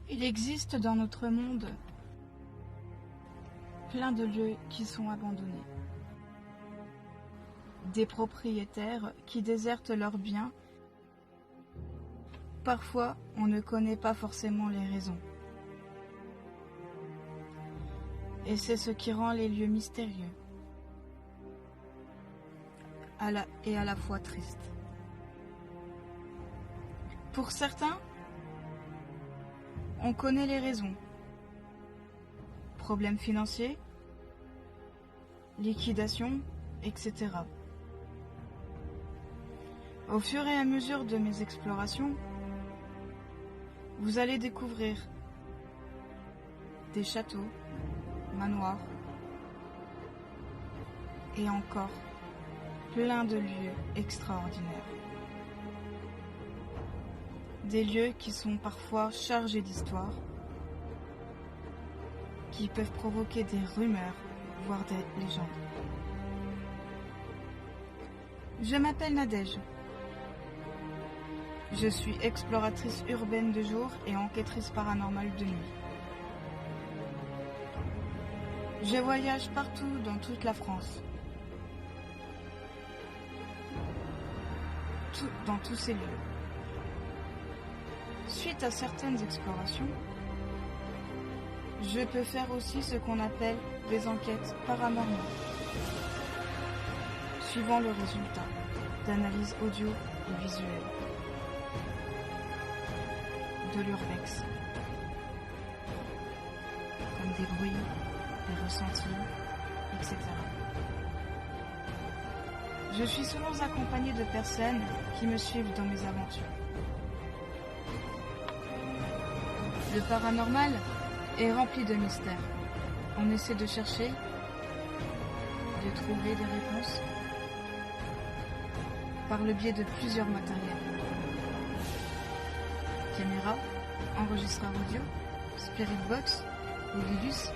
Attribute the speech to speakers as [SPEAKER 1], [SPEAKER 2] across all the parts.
[SPEAKER 1] Il existe dans notre monde plein de lieux qui sont abandonnés. Des propriétaires qui désertent leurs biens. Parfois, on ne connaît pas forcément les raisons. Et c'est ce qui rend les lieux mystérieux et à la fois tristes. Pour certains, on connaît les raisons. Problèmes financiers, liquidation, etc. Au fur et à mesure de mes explorations, vous allez découvrir des châteaux, manoirs et encore plein de lieux extraordinaires. Des lieux qui sont parfois chargés d'histoire, qui peuvent provoquer des rumeurs, voire des légendes. Je m'appelle Nadège. Je suis exploratrice urbaine de jour et enquêtrice paranormale de nuit. Je voyage partout dans toute la France. Dans tous ces lieux. Suite à certaines explorations, je peux faire aussi ce qu'on appelle des enquêtes paranormales, suivant le résultat d'analyses audio et visuelles de l'urbex, comme des bruits, des ressentis, etc. Je suis souvent accompagnée de personnes qui me suivent dans mes aventures. Le paranormal est rempli de mystères. On essaie de chercher, de trouver des réponses par le biais de plusieurs matériels. Caméra, enregistreur audio, Spirit Box, Ovilus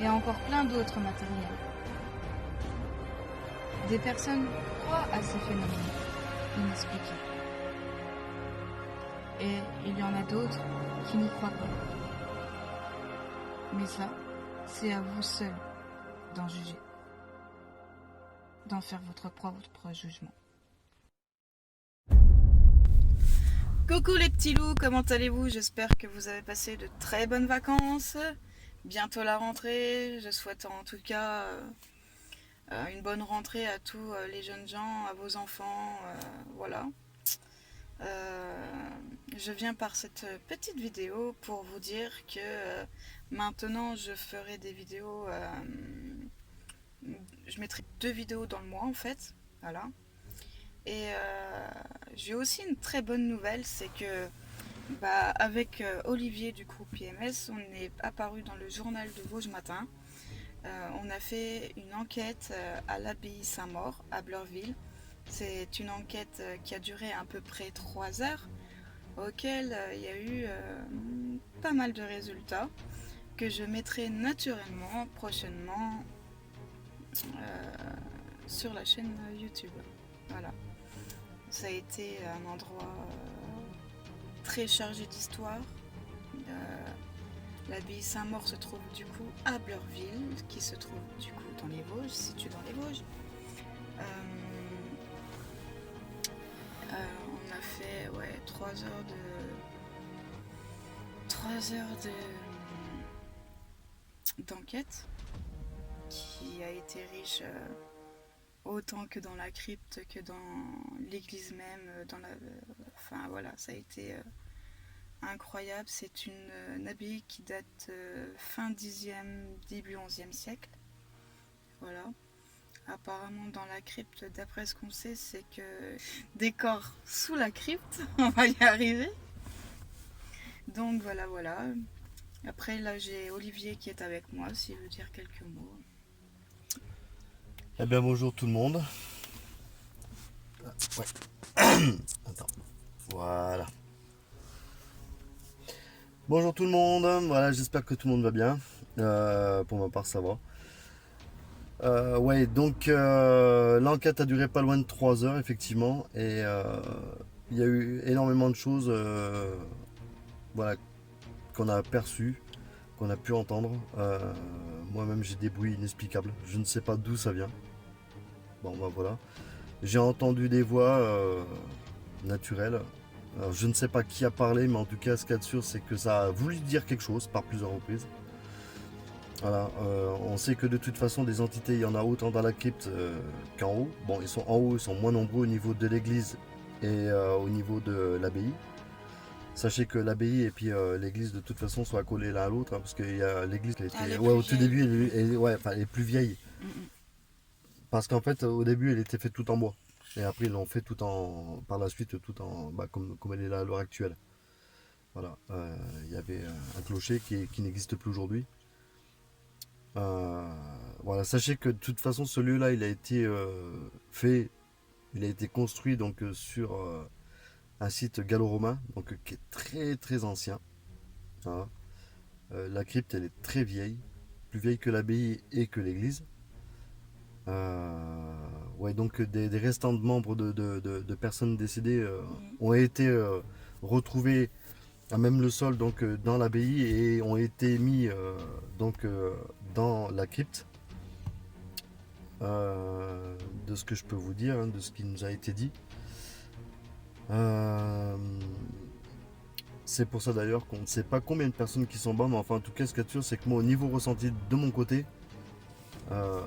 [SPEAKER 1] et encore plein d'autres matériels. Des personnes croient à ces phénomènes inexpliqués. Et il y en a d'autres qui n'y croient pas. Mais ça, c'est à vous seul d'en juger, d'en faire votre propre jugement. Coucou les petits loups, comment allez-vous? J'espère que vous avez passé de très bonnes vacances. Bientôt la rentrée, je souhaite en tout cas une bonne rentrée à tous les jeunes gens, à vos enfants, voilà. Je viens par cette petite vidéo pour vous dire que maintenant je ferai des vidéos, je mettrai 2 vidéos dans le mois en fait, voilà. Et j'ai aussi une très bonne nouvelle, c'est que avec Olivier du groupe PMS, on est apparu dans le journal de Vosges Matin. On a fait une enquête à l'abbaye Saint-Maur à Bleurville. C'est une enquête qui a duré à peu près 3 heures, auquel il y a eu pas mal de résultats que je mettrai naturellement prochainement sur la chaîne YouTube. Voilà. Ça a été un endroit très chargé d'histoire. L'abbaye Saint-Maur se trouve du coup à Bleurville, qui se trouve du coup dans les Vosges, situé dans les Vosges. On a fait 3 heures d'enquête qui a été riche autant que dans la crypte que dans l'église même, enfin voilà, ça a été incroyable. C'est une abbaye qui date fin 10e, début 11e siècle. Voilà. Apparemment dans la crypte, d'après ce qu'on sait, c'est que des corps sous la crypte, on va y arriver. Donc voilà. Après là j'ai Olivier qui est avec moi, s'il veut dire quelques mots.
[SPEAKER 2] Eh bien bonjour tout le monde. Ouais. Attends. Voilà. Bonjour tout le monde. Voilà, j'espère que tout le monde va bien. Pour ma part ça va. Donc l'enquête a duré pas loin de 3 heures effectivement et il y a eu énormément de choses voilà, qu'on a perçues, qu'on a pu entendre. Moi-même j'ai des bruits inexplicables. Je ne sais pas d'où ça vient. Bon bah voilà. J'ai entendu des voix naturelles. Alors, je ne sais pas qui a parlé, mais en tout cas ce qu'il y a de sûr c'est que ça a voulu dire quelque chose par plusieurs reprises. Voilà, on sait que de toute façon des entités il y en a autant dans la crypte qu'en haut. Bon ils sont en haut, ils sont moins nombreux au niveau de l'église et au niveau de l'abbaye. Sachez que l'abbaye et puis l'église de toute façon sont accolés l'un à l'autre, hein, parce que l'église qui a
[SPEAKER 1] Elle
[SPEAKER 2] été,
[SPEAKER 1] est
[SPEAKER 2] ouais,
[SPEAKER 1] plus
[SPEAKER 2] au tout
[SPEAKER 1] vieille.
[SPEAKER 2] début ouais, enfin, elle est plus vieille.
[SPEAKER 1] Mm.
[SPEAKER 2] Parce qu'en fait au début elle était faite tout en bois. Et après ils l'ont fait tout en, par la suite tout en, bah, comme elle est là à l'heure actuelle. Voilà, il y avait un clocher qui n'existe plus aujourd'hui. Euh, voilà, sachez que de toute façon ce lieu-là il a été fait, il a été construit donc sur un site gallo-romain, donc qui est très très ancien. Voilà. La crypte, elle est très vieille, plus vieille que l'abbaye et que l'église. Ouais, donc des restants de membres de personnes décédées
[SPEAKER 1] Mm.
[SPEAKER 2] ont été retrouvés à même le sol donc dans l'abbaye et ont été mis donc dans la crypte. De ce que je peux vous dire, hein, de ce qui nous a été dit. Euh, c'est pour ça d'ailleurs qu'on ne sait pas combien de personnes qui sont mortes, mais enfin en tout cas ce qu'il y a de sûr c'est que moi au niveau ressenti de mon côté, euh,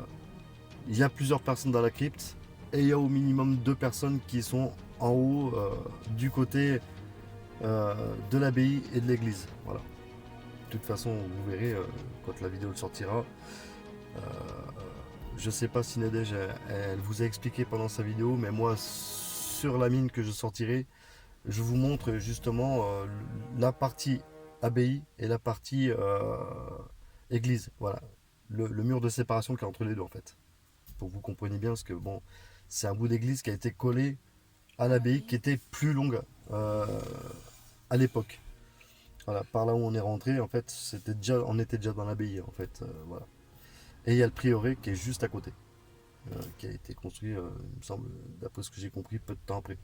[SPEAKER 2] il y a plusieurs personnes dans la crypte et il y a au minimum 2 personnes qui sont en haut du côté de l'abbaye et de l'église. Voilà. De toute façon, vous verrez quand la vidéo sortira. Euh, je sais pas si Nadège elle vous a expliqué pendant sa vidéo, mais moi sur la mine que je sortirai, je vous montre justement la partie abbaye et la partie église. Voilà. Le mur de séparation qui est entre les deux en fait. Pour que vous compreniez bien, parce que bon, c'est un bout d'église qui a été collé à
[SPEAKER 1] À
[SPEAKER 2] l'abbaye qui
[SPEAKER 1] l'abbaye.
[SPEAKER 2] était plus longue euh, à l'époque. Voilà, par là où on est rentré, en fait, on était déjà dans l'abbaye, en fait, voilà. Et il y a le prieuré qui est juste à côté, qui a été construit, il me semble, d'après ce que j'ai compris, peu de temps après.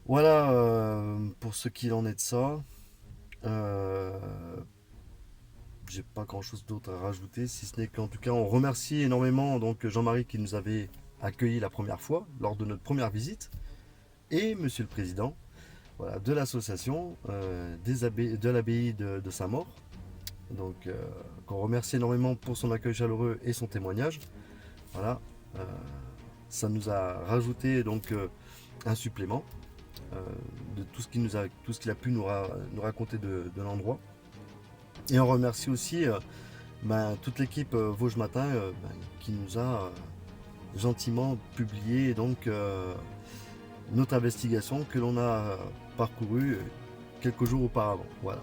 [SPEAKER 2] Voilà pour ce qu'il en est de ça. Euh, j'ai pas grand chose d'autre à rajouter, si ce n'est qu'en tout cas on remercie énormément donc Jean-Marie qui nous avait accueillis la première fois lors de notre première visite et Monsieur le Président, voilà, de l'association de l'abbaye de Saint-Maur. Donc qu'on remercie énormément pour son accueil chaleureux et son témoignage. Voilà, euh, ça nous a rajouté donc un supplément euh, de tout ce qu'il a pu nous raconter de l'endroit. Et on remercie aussi toute l'équipe Vosges Matin qui nous a gentiment publié donc notre investigation que l'on a parcourue quelques jours auparavant. Voilà.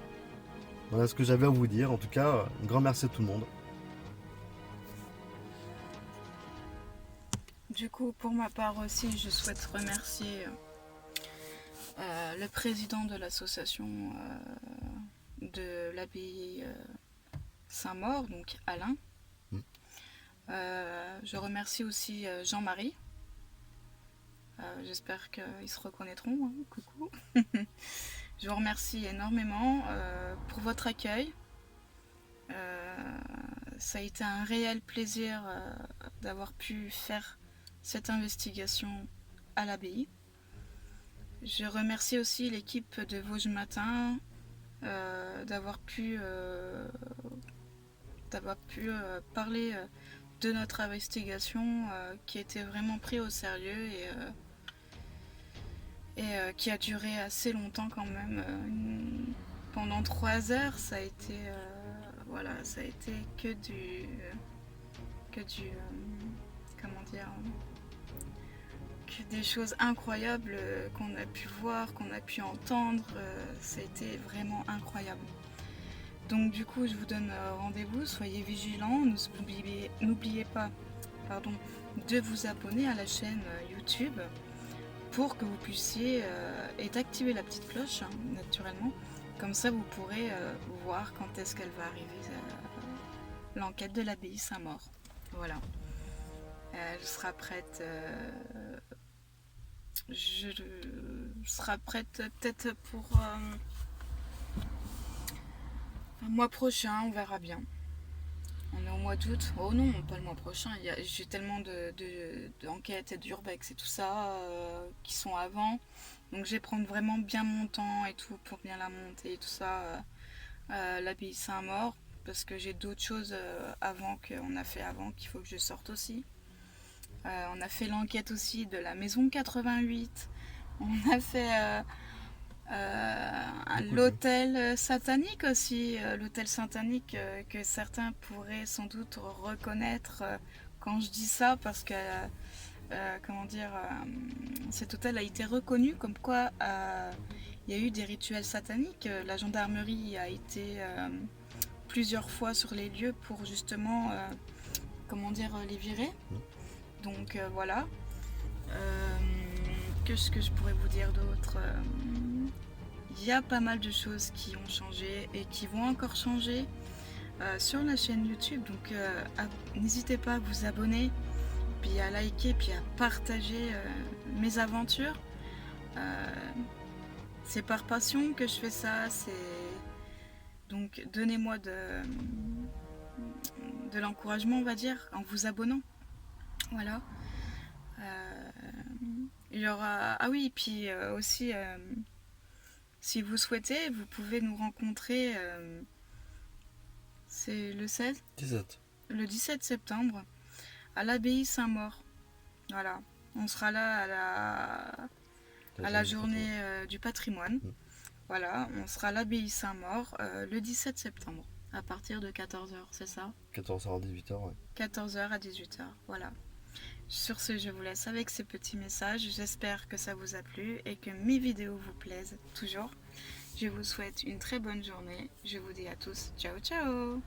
[SPEAKER 2] Voilà ce que j'avais à vous dire. En tout cas, un grand merci à tout le monde.
[SPEAKER 1] Du coup, pour ma part aussi, je souhaite remercier le président de l'association de l'abbaye Saint-Maur, donc Alain.
[SPEAKER 2] Mm.
[SPEAKER 1] Je remercie aussi Jean-Marie. J'espère qu'ils se reconnaîtront. Hein. Coucou. Je vous remercie énormément pour votre accueil. Ça a été un réel plaisir d'avoir pu faire cette investigation à l'abbaye. Je remercie aussi l'équipe de Vosges Matin d'avoir pu parler de notre investigation qui était vraiment pris au sérieux et qui a duré assez longtemps quand même. Pendant 3 heures, ça a été ça a été que du comment dire, que des choses incroyables qu'on a pu voir, qu'on a pu entendre. Ça a été vraiment incroyable. Donc du coup, je vous donne rendez-vous, soyez vigilants, n'oubliez pas de vous abonner à la chaîne YouTube pour que vous puissiez et d'activer la petite cloche, hein, naturellement. Comme ça, vous pourrez voir quand est-ce qu'elle va arriver, l'enquête de l'abbaye Saint-Maur. Voilà. Elle sera prête. Je serai prête peut-être pour Mois prochain, on verra bien. On est au mois d'août. Oh non, pas le mois prochain. J'ai tellement d'enquêtes et d'urbex et tout ça qui sont avant. Donc je vais prendre vraiment bien mon temps et tout pour bien la monter et tout ça. L'abbaye Saint-Maur. Parce que j'ai d'autres choses avant qu'on a fait avant qu'il faut que je sorte aussi. On a fait l'enquête aussi de la maison 88. On a fait l'hôtel satanique aussi. L'hôtel satanique que certains pourraient sans doute reconnaître quand je dis ça parce que comment dire, cet hôtel a été reconnu comme quoi il y a eu des rituels sataniques. La gendarmerie a été plusieurs fois sur les lieux pour justement comment dire les virer. Donc voilà. Qu'est-ce que je pourrais vous dire d'autre? Il y a pas mal de choses qui ont changé et qui vont encore changer sur la chaîne YouTube. Donc n'hésitez pas à vous abonner, puis à liker, puis à partager mes aventures. C'est par passion que je fais ça. Donc donnez-moi de l'encouragement, on va dire, en vous abonnant. Voilà. Il y aura... Ah oui, puis aussi, si vous souhaitez, vous pouvez nous rencontrer, c'est le 16
[SPEAKER 2] 17.
[SPEAKER 1] Le 17 septembre, à l'abbaye Saint-Maur. Voilà, on sera là à la journée du patrimoine. Voilà, on sera à l'abbaye Saint-Maur le 17 septembre, à partir de 14h, c'est ça?
[SPEAKER 2] 14h à 18h, ouais.
[SPEAKER 1] 14h à 18h, voilà. Sur ce, je vous laisse avec ces petits messages. J'espère que ça vous a plu et que mes vidéos vous plaisent toujours. Je vous souhaite une très bonne journée. Je vous dis à tous, ciao ciao!